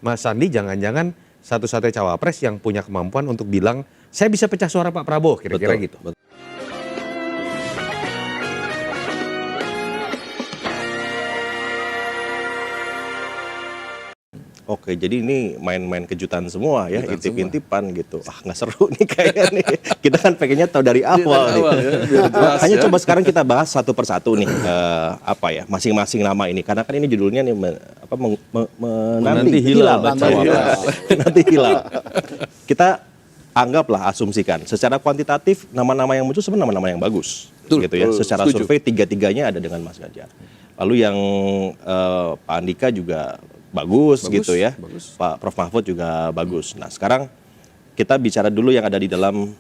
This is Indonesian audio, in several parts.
Mas Sandi jangan-jangan satu-satunya cawapres yang punya kemampuan untuk bilang saya bisa pecah suara Pak Prabowo, kira-kira gitu. Betul. Oke, jadi ini main-main kejutan semua ya, intip-intipan gitu. Nggak seru nih kayaknya nih. Kita kan pengennya tahu dari awal nih. Makanya coba sekarang kita bahas satu persatu nih, masing-masing nama ini. Karena kan ini judulnya nih menanti hilal. Menanti hilal. Kita anggaplah, asumsikan secara kuantitatif nama-nama yang muncul sebenarnya nama-nama yang bagus. Gitu ya. Secara survei tiga-tiganya ada dengan Mas Ganjar. Lalu yang Pak Andika juga bagus gitu ya, Pak Prof Mahfud juga bagus. Nah sekarang kita bicara dulu yang ada di dalam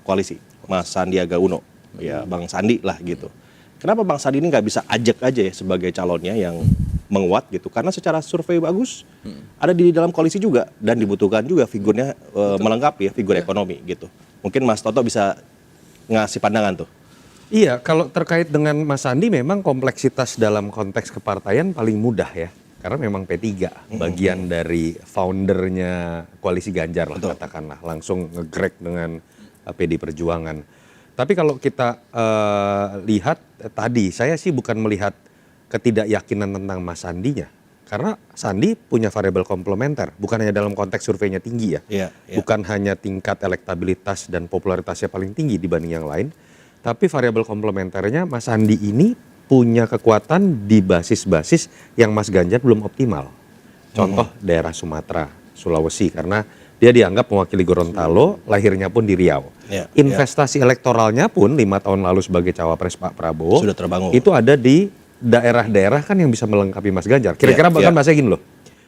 koalisi, Mas Sandiaga Uno, ya Bang Sandi lah gitu. Kenapa Bang Sandi ini nggak bisa ajak aja ya sebagai calonnya yang menguat gitu? Karena secara survei bagus, ada di dalam koalisi juga dan dibutuhkan juga figurnya melengkapi ya, figur ekonomi gitu. Mungkin Mas Toto bisa ngasih pandangan tuh. Iya, kalau terkait dengan Mas Sandi memang kompleksitas dalam konteks kepartaian paling mudah ya. Karena memang P3 bagian dari foundernya koalisi Ganjar lah katakanlah, langsung nge-grek dengan PD Perjuangan. Tapi kalau kita lihat tadi, saya sih bukan melihat ketidakyakinan tentang Mas Sandinya. Karena Sandi punya variabel komplementer, bukan hanya dalam konteks surveinya tinggi ya. Bukan hanya tingkat elektabilitas dan popularitasnya paling tinggi dibanding yang lain. Tapi variabel komplementernya Mas Sandi ini punya kekuatan di basis-basis yang Mas Ganjar belum optimal. Contoh daerah Sumatera, Sulawesi, karena dia dianggap mewakili Gorontalo, lahirnya pun di Riau. Investasi elektoralnya pun 5 tahun lalu sebagai cawapres Pak Prabowo sudah terbangun. Itu ada di daerah-daerah kan yang bisa melengkapi Mas Ganjar. Kira-kira bahkan bahasa gini loh,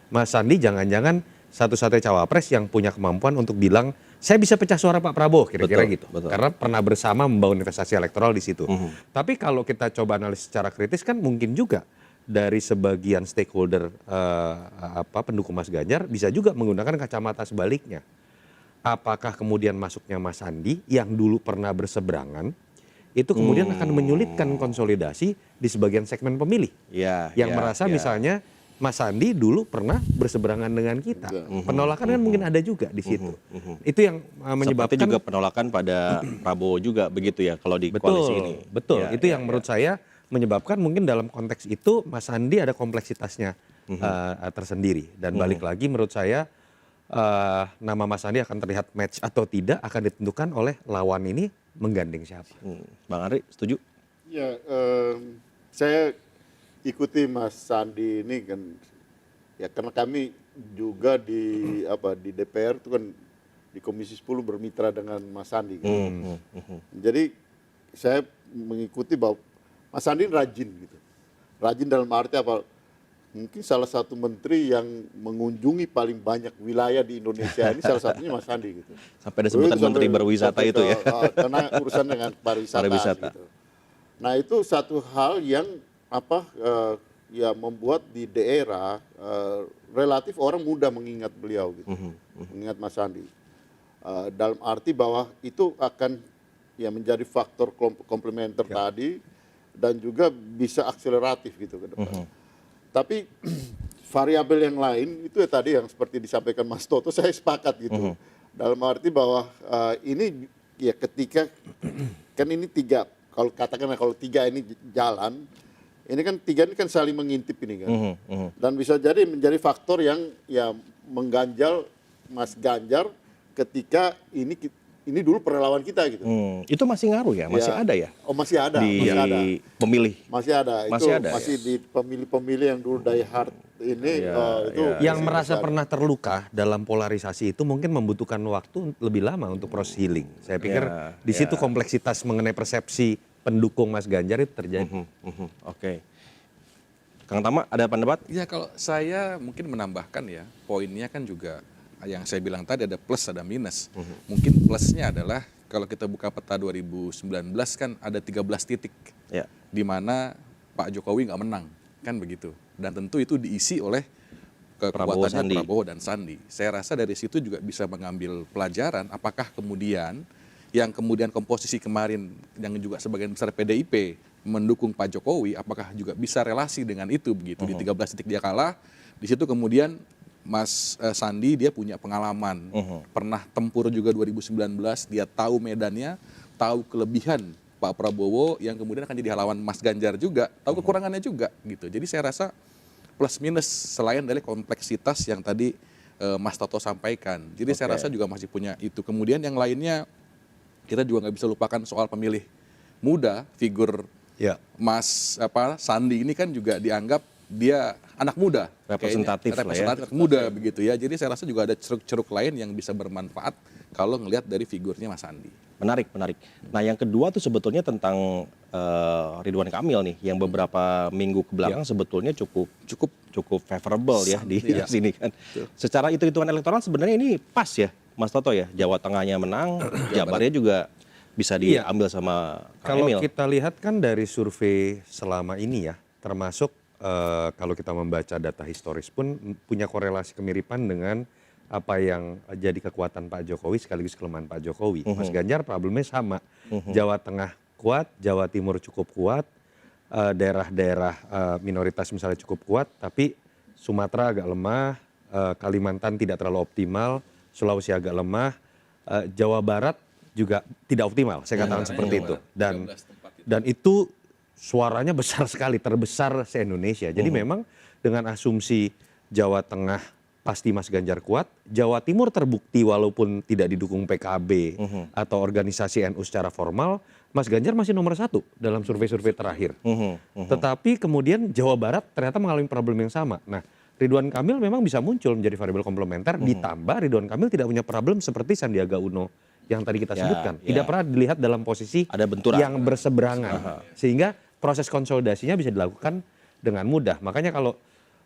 Mas Sandi jangan-jangan satu-satunya cawapres yang punya kemampuan untuk bilang saya bisa pecah suara Pak Prabowo, kira-kira gitu. Karena pernah bersama membangun investasi elektoral di situ. Tapi kalau kita coba analisis secara kritis kan mungkin juga dari sebagian stakeholder pendukung Mas Ganjar bisa juga menggunakan kacamata sebaliknya. Apakah kemudian masuknya Mas Sandi yang dulu pernah berseberangan itu kemudian akan menyulitkan konsolidasi di sebagian segmen pemilih yang merasa misalnya Mas Sandi dulu pernah berseberangan dengan kita. Penolakan kan mungkin ada juga di situ. Itu yang menyebabkan seperti juga penolakan pada Prabowo juga begitu ya kalau di koalisi ini. Betul, itu yang menurut saya menyebabkan mungkin dalam konteks itu Mas Sandi ada kompleksitasnya tersendiri. Dan balik lagi menurut saya nama Mas Sandi akan terlihat match atau tidak akan ditentukan oleh lawan ini menggandeng siapa. Bang Andri setuju? Ya, saya ikuti Mas Sandi ini kan ya karena kami juga di DPR itu kan di Komisi 10 bermitra dengan Mas Sandi kan. Jadi saya mengikuti bahwa Mas Sandi rajin gitu. Rajin dalam arti apa? Mungkin salah satu menteri yang mengunjungi paling banyak wilayah di Indonesia ini salah satunya Mas Sandi gitu. Sampai ada sebutan menteri berwisata itu ya. Karena urusan dengan pariwisata. Gitu. Nah, itu satu hal yang ya membuat di daerah relatif orang mudah mengingat beliau gitu, mengingat Mas Sandi. Dalam arti bahwa itu akan ya menjadi faktor komplementer tadi dan juga bisa akseleratif gitu ke depan. Tapi variabel yang lain itu ya tadi yang seperti disampaikan Mas Toto saya sepakat gitu. Dalam arti bahwa ini ya ketika kan ini tiga, kalau katakanlah kalau tiga ini jalan. Ini kan tiga ini kan saling mengintip ini kan, dan bisa jadi menjadi faktor yang ya mengganjal Mas Ganjar ketika ini dulu relawan kita gitu. Itu masih ngaruh ya, masih ada ya? Oh masih ada, masih ada. Pemilih. Masih ada, masih di pemilih-pemilih yang dulu die hard ini yang merasa pernah terluka dalam polarisasi itu mungkin membutuhkan waktu lebih lama untuk proses healing. Saya pikir di situ kompleksitas mengenai persepsi pendukung Mas Ganjar itu terjadi. Oke. Kang Tama ada pendapat? Ya kalau saya mungkin menambahkan ya, poinnya kan juga yang saya bilang tadi ada plus ada minus. Mungkin plusnya adalah kalau kita buka peta 2019 kan ada 13 titik di mana Pak Jokowi nggak menang, kan begitu. Dan tentu itu diisi oleh kekuatannya Prabowo dan Sandi. Saya rasa dari situ juga bisa mengambil pelajaran apakah kemudian yang kemudian komposisi kemarin yang juga sebagian besar PDIP mendukung Pak Jokowi, apakah juga bisa relasi dengan itu begitu. Di 13 titik dia kalah, di situ kemudian Sandi dia punya pengalaman, pernah tempur juga 2019, dia tahu medannya, tahu kelebihan Pak Prabowo yang kemudian akan jadi lawan Mas Ganjar juga, tahu kekurangannya juga gitu. Jadi saya rasa plus minus selain dari kompleksitas yang tadi Mas Toto sampaikan. Jadi saya rasa juga masih punya itu. Kemudian yang lainnya kita juga nggak bisa lupakan soal pemilih muda, figur Mas Sandi ini kan juga dianggap dia anak muda, representatif muda begitu ya. Jadi saya rasa juga ada ceruk-ceruk lain yang bisa bermanfaat kalau ngelihat dari figurnya Mas Sandi. Menarik. Nah yang kedua tuh sebetulnya tentang Ridwan Kamil nih, yang beberapa minggu kebelakang sebetulnya cukup favorable ya di sini kan. Secara hitung-hitungan elektoral sebenarnya ini pas ya, Mas Toto ya. Jawa Tengahnya menang, Jabarnya juga bisa diambil sama Kang Emil. Kalau kita lihat kan dari survei selama ini ya, termasuk kalau kita membaca data historis pun punya korelasi kemiripan dengan apa yang jadi kekuatan Pak Jokowi sekaligus kelemahan Pak Jokowi. Mas Ganjar problemnya sama. Jawa Tengah kuat, Jawa Timur cukup kuat, daerah-daerah minoritas misalnya cukup kuat, tapi Sumatera agak lemah, Kalimantan tidak terlalu optimal, Sulawesi agak lemah, Jawa Barat juga tidak optimal, saya katakan seperti itu. Dan itu suaranya besar sekali, terbesar se-Indonesia. Jadi memang dengan asumsi Jawa Tengah pasti Mas Ganjar kuat, Jawa Timur terbukti walaupun tidak didukung PKB atau organisasi NU secara formal, Mas Ganjar masih nomor 1 dalam survei-survei terakhir. Tetapi kemudian Jawa Barat ternyata mengalami problem yang sama. Nah, Ridwan Kamil memang bisa muncul menjadi variabel komplementer, ditambah Ridwan Kamil tidak punya problem seperti Sandiaga Uno yang tadi kita sebutkan. Tidak pernah dilihat dalam posisi ada benturan yang berseberangan. Sehingga proses konsolidasinya bisa dilakukan dengan mudah. Makanya kalau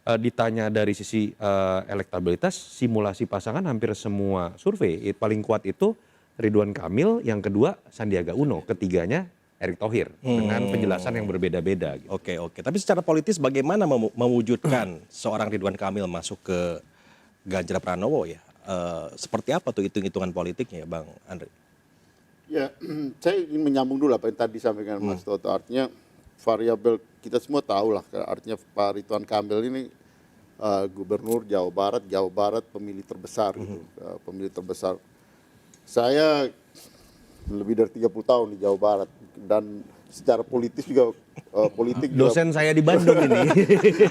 ditanya dari sisi elektabilitas, simulasi pasangan hampir semua survei paling kuat itu Ridwan Kamil, yang kedua Sandiaga Uno, ketiganya Erick Thohir dengan penjelasan yang berbeda-beda. Gitu. Oke. Tapi secara politis bagaimana mewujudkan seorang Ridwan Kamil masuk ke Ganjar Pranowo ya? Seperti apa tuh hitung-hitungan politiknya, Bang Andre? Ya, saya ingin menyambung dulu apa yang tadi disampaikan Mas Toto. Artinya variabel kita semua tahu lah, artinya Pak Ridwan Kamil ini gubernur Jawa Barat pemilih terbesar gitu, pemilih terbesar. Saya lebih dari 30 tahun di Jawa Barat dan secara politis juga dosen saya di Bandung ini.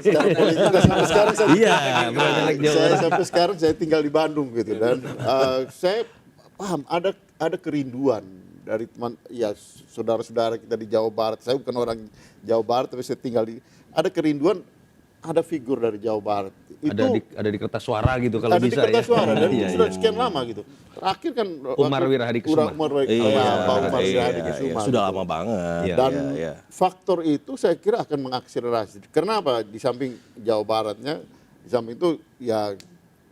Secara politik sampai sekarang sampai sekarang saya tinggal di Bandung gitu, dan saya paham ada kerinduan dari teman ya saudara-saudara kita di Jawa Barat. Saya bukan orang Jawa Barat tapi saya tinggal ada kerinduan, ada figur dari Jawa Barat. Itu ada di kertas suara gitu kalau bisa ya. Ada di kertas suara dan itu sudah sekian lama gitu. Terakhir kan Umar Wirahadi Kusuma. Umar Wirahadi Kusuma. Sudah lama banget. Dan faktor itu saya kira akan mengakselerasi. Kenapa? Di samping Jawa Baratnya, di samping itu ya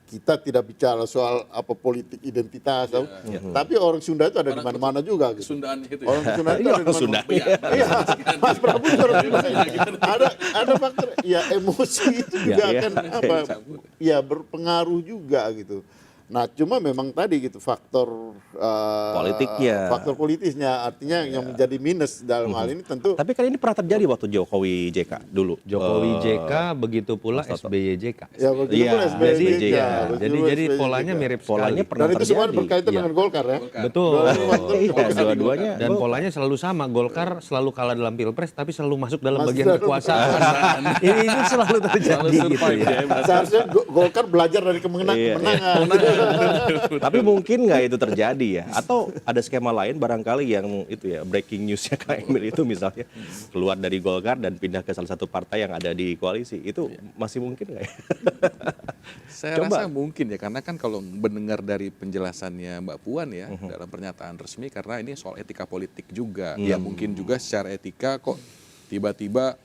kita tidak bicara soal apa politik identitas, tapi orang Sunda itu ada di mana-mana juga. Gitu. Kesundaannya itu. Orang Sunda itu ada di mana-mana. Iya, Mas Prabu ada faktor ya emosi itu juga akan berpengaruh juga gitu. Nah, cuma memang tadi gitu faktor politiknya, faktor politisnya, artinya yang menjadi minus dalam hal ini tentu. Tapi kan ini pernah terjadi waktu Jokowi JK dulu. Jokowi JK begitu pula SBY JK. Ya begitu pula SBY JK. Jadi polanya mirip sekali. Dan itu semua berkaitan dengan Golkar ya. Betul. Dua-duanya. Dan polanya selalu sama. Golkar selalu kalah dalam pilpres tapi selalu masuk dalam bagian kekuasaan. Ini selalu terjadi gitu ya. Seharusnya Golkar belajar dari kemenangan. Tapi mungkin nggak itu terjadi ya? Atau ada skema lain barangkali yang itu ya, breaking newsnya Kang Emil itu misalnya keluar dari Golkar dan pindah ke salah satu partai yang ada di koalisi, itu masih mungkin nggak ya? Saya rasa mungkin ya, karena kan kalau mendengar dari penjelasannya Mbak Puan ya dalam pernyataan resmi, karena ini soal etika politik juga, ya mungkin juga secara etika kok tiba-tiba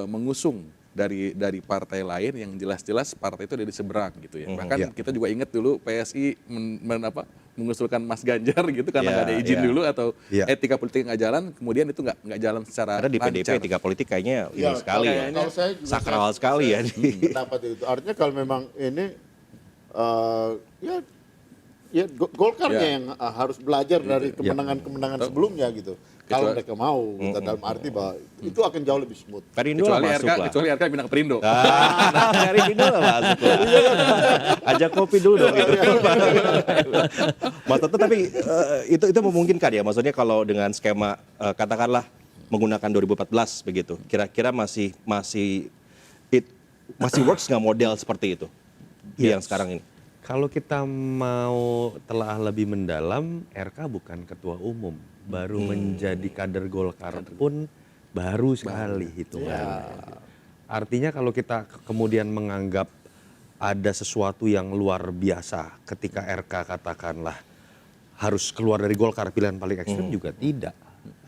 mengusung dari partai lain yang jelas-jelas partai itu dari seberang gitu ya. Bahkan kita juga ingat dulu PSI mengusulkan Mas Ganjar gitu karena nggak ada izin dulu atau etika politik nggak jalan, kemudian itu nggak jalan secara lancar. Karena di PDIP etika politik kayaknya ini sekali ya, sakral sekali ya. Pendapat itu. Artinya kalau memang ini ya Golkarnya Ya. yang harus belajar dari kemenangan-kemenangan sebelumnya gitu. Kalau mereka mau, gitu, dalam arti bahwa itu akan jauh lebih smooth. Perindo lah masuk lah. Kecuali RK pindah ke Perindo. Perindo lah masuk lah. Ajak kopi dulu dong gitu. Mas Toto, tapi itu memungkinkan ya, maksudnya kalau dengan skema katakanlah menggunakan 2014 begitu, kira-kira masih works nggak model seperti itu yang sekarang ini? Kalau kita mau telah lebih mendalam, RK bukan ketua umum, baru menjadi kader Golkar pun baru sekali hitungannya. Artinya kalau kita kemudian menganggap ada sesuatu yang luar biasa ketika RK katakanlah harus keluar dari Golkar, pilihan paling ekstrem juga tidak.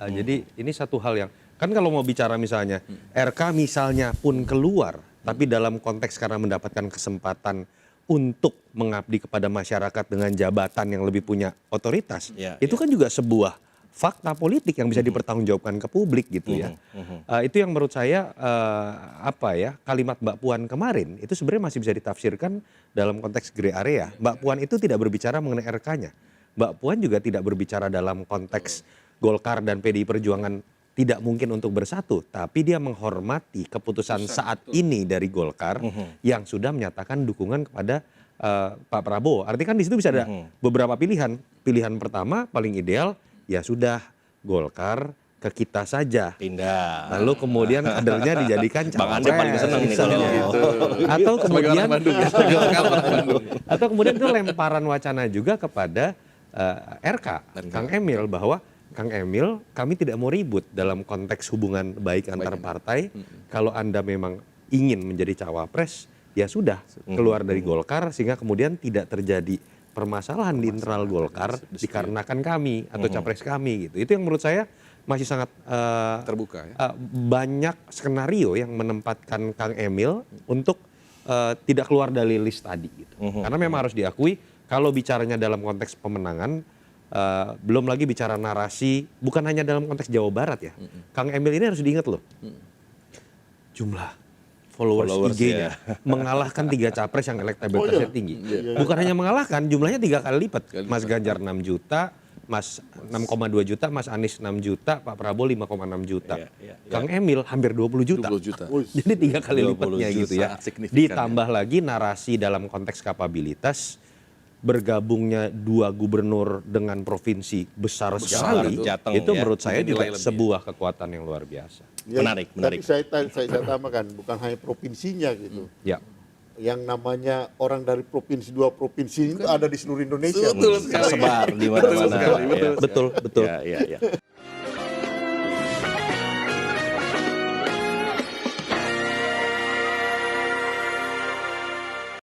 Jadi ini satu hal yang, kan kalau mau bicara misalnya RK misalnya pun keluar, tapi dalam konteks karena mendapatkan kesempatan untuk mengabdi kepada masyarakat dengan jabatan yang lebih punya otoritas, itu kan juga sebuah fakta politik yang bisa dipertanggungjawabkan ke publik gitu ya. Itu yang menurut saya kalimat Mbak Puan kemarin itu sebenarnya masih bisa ditafsirkan dalam konteks gray area. Mbak Puan itu tidak berbicara mengenai RK-nya. Mbak Puan juga tidak berbicara dalam konteks Golkar dan PDI Perjuangan tidak mungkin untuk bersatu, tapi dia menghormati keputusan saat ini dari Golkar yang sudah menyatakan dukungan kepada Pak Prabowo. Artinya kan di situ bisa ada beberapa pilihan. Pilihan pertama paling ideal ya sudah Golkar ke kita saja. Pindah. Lalu kemudian kadernya dijadikan Bang Andre paling senang ini kalau gitu. Atau kemudian Bandung. atau kemudian itu lemparan wacana juga kepada RK, Kang Emil, bahwa Kang Emil, kami tidak mau ribut dalam konteks hubungan baik antar partai. Kalau Anda memang ingin menjadi cawapres, ya sudah keluar dari Golkar sehingga kemudian tidak terjadi permasalahan di internal Golkar dikarenakan kami atau capres kami gitu. Itu yang menurut saya masih sangat Terbuka ya. banyak skenario yang menempatkan Kang Emil untuk tidak keluar dari list tadi gitu. Karena memang harus diakui kalau bicaranya dalam konteks pemenangan, belum lagi bicara narasi, bukan hanya dalam konteks Jawa Barat ya. Kang Emil ini harus diingat loh, jumlah followers IG-nya mengalahkan 3 capres yang elektabilitasnya tinggi. Bukan hanya mengalahkan, jumlahnya 3 kali lipat. Mas Ganjar 6 juta, Mas 6,2 juta, Mas Anies 6 juta, Pak Prabowo 5,6 juta. Kang Emil hampir 20 juta. 20 juta. Jadi 3 kali lipatnya gitu ya. Sangat signifikan, Ditambah lagi narasi dalam konteks kapabilitas, bergabungnya 2 gubernur dengan provinsi besar sekali, Jateng, itu ya. menurut saya juga Nilai lebih. sebuah kekuatan yang luar biasa. Ya, Menarik. Tapi saya tambahkan, bukan hanya provinsinya gitu. Ya. Yang namanya orang dari provinsi, 2 provinsi itu ada di seluruh Indonesia. Betul sekali. Tersebar di mana-mana. Betul sekali, Ya. Betul. Ya.